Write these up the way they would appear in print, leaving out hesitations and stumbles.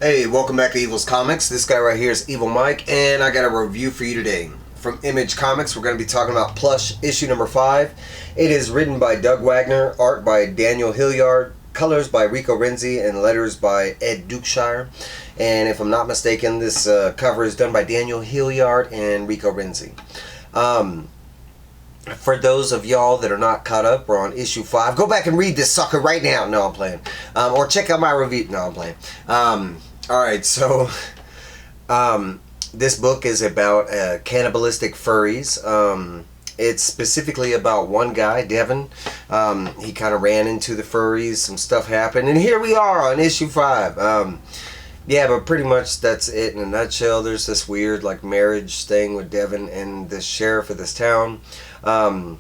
Hey, welcome back to Evil's Comics. This guy right here is Evil Mike, and I got a review for you today. From Image Comics, we're going to be talking about Plush, issue number 5. It is written by Doug Wagner, art by Daniel Hillyard, colors by Rico Renzi, and letters by Ed Dukeshire. And if I'm not mistaken, this cover is done by Daniel Hillyard and Rico Renzi. For those of y'all that are not caught up, we're on issue 5. Go back and read this sucker right now. No, I'm playing. Or check out my review. No, I'm playing. Alright, so this book is about cannibalistic furries. It's specifically about one guy, Devin. He kind of ran into the furries, some stuff happened, and here we are on issue 5. Yeah, but pretty much that's it in a nutshell. There's this weird like marriage thing with Devin and the sheriff of this town. Our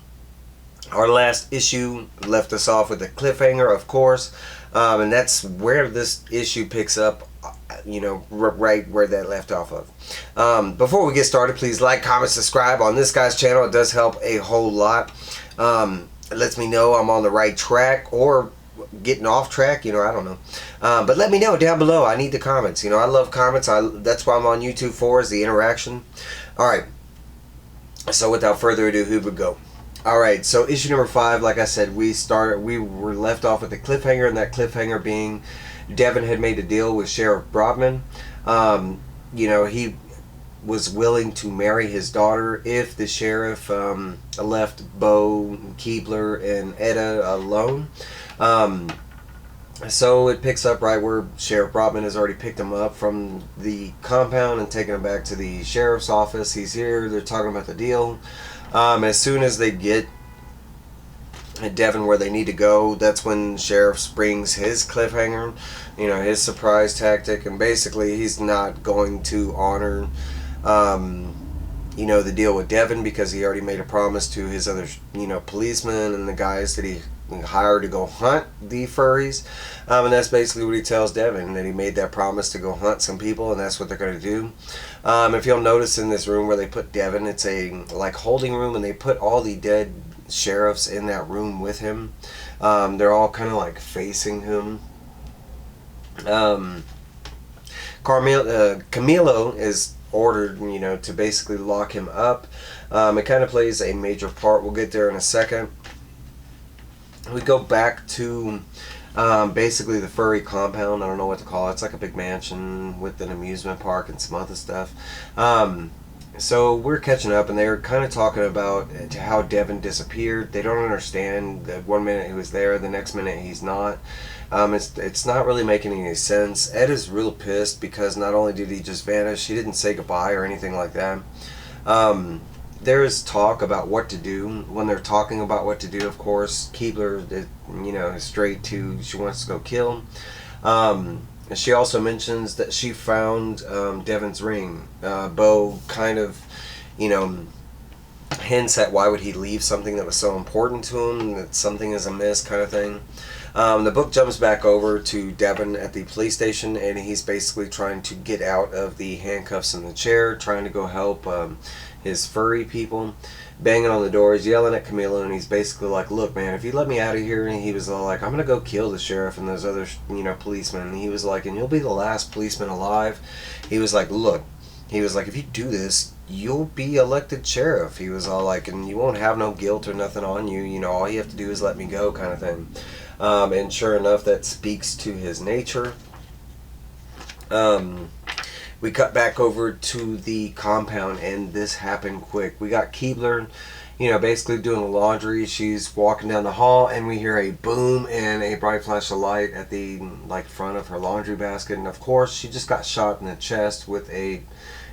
last issue left us off with a cliffhanger, of course, and that's where this issue picks up, you know, right where that left off of. Before we get started, please like, comment, subscribe on this guy's channel. It does help a whole lot. It lets me know I'm on the right track or getting off track, you know, I don't know. But let me know down below. I need the comments. You know, I love comments. That's why I'm on YouTube for, is the interaction. Alright, so without further ado, who would go? Alright, so issue number 5, like I said, we were left off with a cliffhanger, and that cliffhanger being Devin had made a deal with Sheriff Brobman. You know, he was willing to marry his daughter if the sheriff left Bo, Keebler, and Etta alone. So it picks up right where Sheriff Brobman has already picked him up from the compound and taken him back to the sheriff's office. He's here. They're talking about the deal. As soon as they get at Devin where they need to go, that's when Sheriff springs his cliffhanger, you know, his surprise tactic, and basically he's not going to honor you know, the deal with Devin because he already made a promise to his other, you know, policemen and the guys that he hired to go hunt the furries, and that's basically what he tells Devin, that he made that promise to go hunt some people, and that's what they're going to do. If you'll notice in this room where they put Devin, it's a like holding room, and they put all the dead sheriffs in that room with him. They're all kind of like facing him. Camilo is ordered, you know, to basically lock him up. It kind of plays a major part. We'll get there in a second. We go back to basically the furry compound. I don't know what to call it. It's like a big mansion with an amusement park and some other stuff. So we're catching up, and they're kind of talking about how Devin disappeared. They don't understand that 1 minute he was there, the next minute he's not. It's not really making any sense. Ed is real pissed because not only did he just vanish, he didn't say goodbye or anything like that. There is talk about what to do. When they're talking about what to do, of course, Keebler, you know, is straight to, she wants to go kill him. She also mentions that she found Devin's ring. Bo kind of, you know, hints at why would he leave something that was so important to him, that something is amiss kind of thing. The book jumps back over to Devin at the police station, and he's basically trying to get out of the handcuffs in the chair, trying to go help his furry people. Banging on the doors, yelling at Camilo, and he's basically like, look man, if you let me out of here, and he was all like, I'm gonna go kill the sheriff and those other, you know, policemen. And he was like, and you'll be the last policeman alive. He was like, look, he was like, if you do this, you'll be elected sheriff. He was all like, and you won't have no guilt or nothing on you, you know, all you have to do is let me go, kind of thing. And sure enough, that speaks to his nature. We cut back over to the compound, and this happened quick. We got Keebler, you know, basically doing the laundry. She's walking down the hall, and we hear a boom and a bright flash of light at the like front of her laundry basket. And of course, she just got shot in the chest with a,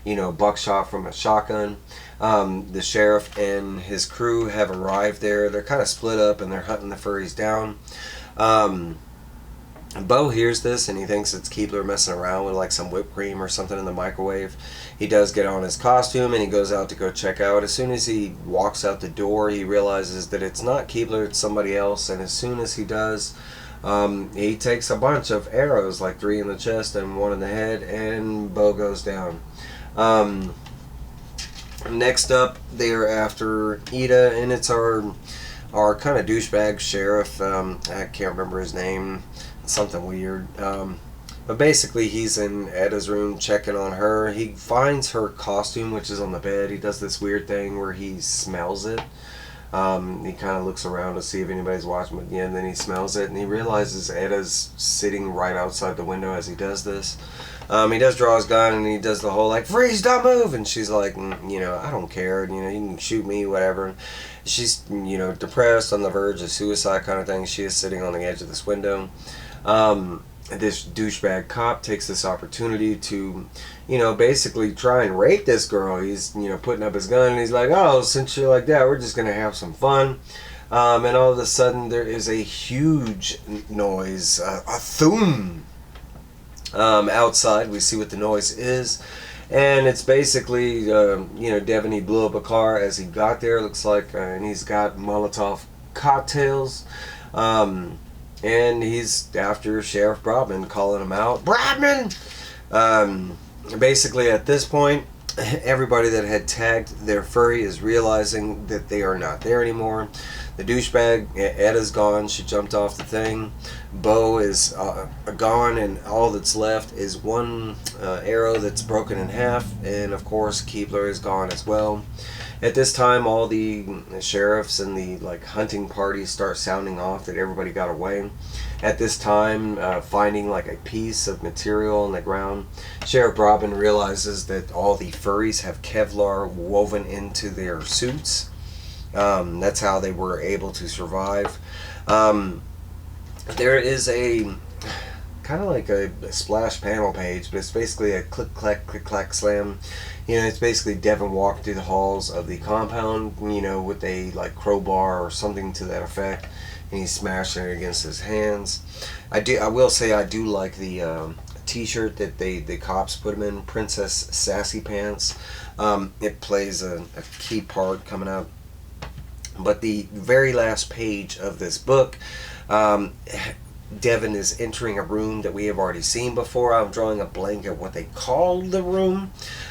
you know, buckshot from a shotgun. The sheriff and his crew have arrived there. They're kind of split up, and they're hunting the furries down. Bo hears this, and he thinks it's Keebler messing around with like some whipped cream or something in the microwave. He does get on his costume, and he goes out to go check out. As soon as he walks out the door, he realizes that it's not Keebler, it's somebody else. And as soon as he does, he takes a bunch of arrows, like 3 in the chest and 1 in the head, and Bo goes down. Next up, they are after Ida, and it's our kind of douchebag sheriff. I can't remember his name. Something weird. But basically, he's in Edda's room checking on her. He finds her costume, which is on the bed. He does this weird thing where he smells it. He kind of looks around to see if anybody's watching, but yeah, and then he smells it, and he realizes Edda's sitting right outside the window as he does this. He does draw his gun, and he does the whole, like, freeze, don't move! And she's like, you know, I don't care, you know, you can shoot me, whatever. She's, you know, depressed, on the verge of suicide kind of thing. She is sitting on the edge of this window. This douchebag cop takes this opportunity to, you know, basically try and rape this girl. He's, you know, putting up his gun, and he's like, oh, since you're like that, we're just going to have some fun. And all of a sudden, there is a huge noise, a thum, outside. We see what the noise is. And it's basically, you know, Devin, he blew up a car as he got there, looks like, and he's got Molotov cocktails. And he's after Sheriff Brobman, calling him out. Brobman! Basically, at this point, everybody that had tagged their furry is realizing that they are not there anymore. The douchebag, Edda's gone. She jumped off the thing. Bo is gone, and all that's left is one arrow that's broken in half. And, of course, Keebler is gone as well. At this time, all the sheriffs and the hunting parties start sounding off that everybody got away. At this time, finding a piece of material on the ground, Sheriff Brobin realizes that all the furries have Kevlar woven into their suits. That's how they were able to survive. There is a kind of like a splash panel page, but it's basically a click clack slam. You know, it's basically Devin walking through the halls of the compound, you know, with a crowbar or something to that effect, and he's smashing it against his hands. I will say I do like the t-shirt that the cops put him in, Princess Sassy Pants. It plays a key part coming up. But the very last page of this book, Devin is entering a room that we have already seen before. I'm drawing a blank at what they called the room.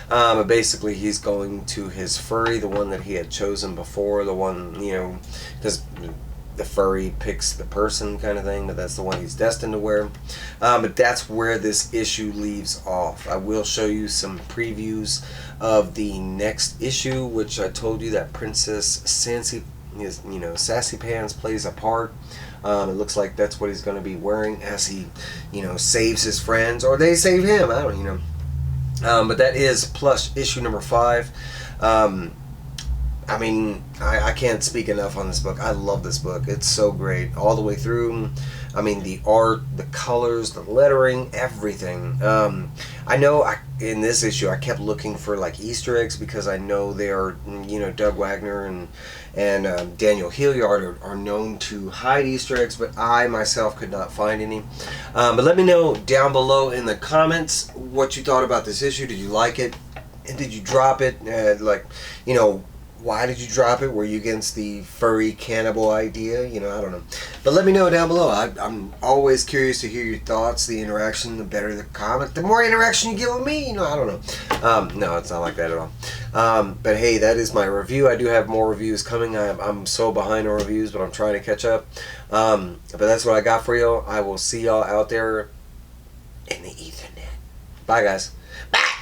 But basically, he's going to his furry, the one that he had chosen before, the one, you know, because the furry picks the person kind of thing, but that's the one he's destined to wear. But that's where this issue leaves off. I will show you some previews of the next issue, which I told you that Princess Sassy Pants plays a part. It looks like that's what he's going to be wearing as he, you know, saves his friends, or they save him. I don't, you know. But that is Plush issue number 5. I mean, I can't speak enough on this book. I love this book. It's so great all the way through. I mean, the art, the colors, the lettering, everything. I know in this issue I kept looking for Easter eggs, because I know they are, you know, Doug Wagner and Daniel Hillyard are known to hide Easter eggs, but I myself could not find any. But let me know down below in the comments what you thought about this issue. Did you like it? And did you drop it? You know, why did you drop it? Were you against the furry cannibal idea? You know, I don't know. But let me know down below. I'm always curious to hear your thoughts. The interaction, the better the comment. The more interaction you give with me, you know, I don't know. No, it's not like that at all. But hey, that is my review. I do have more reviews coming. I'm so behind on reviews, but I'm trying to catch up. But that's what I got for y'all. I will see y'all out there in the Ethernet. Bye, guys. Bye.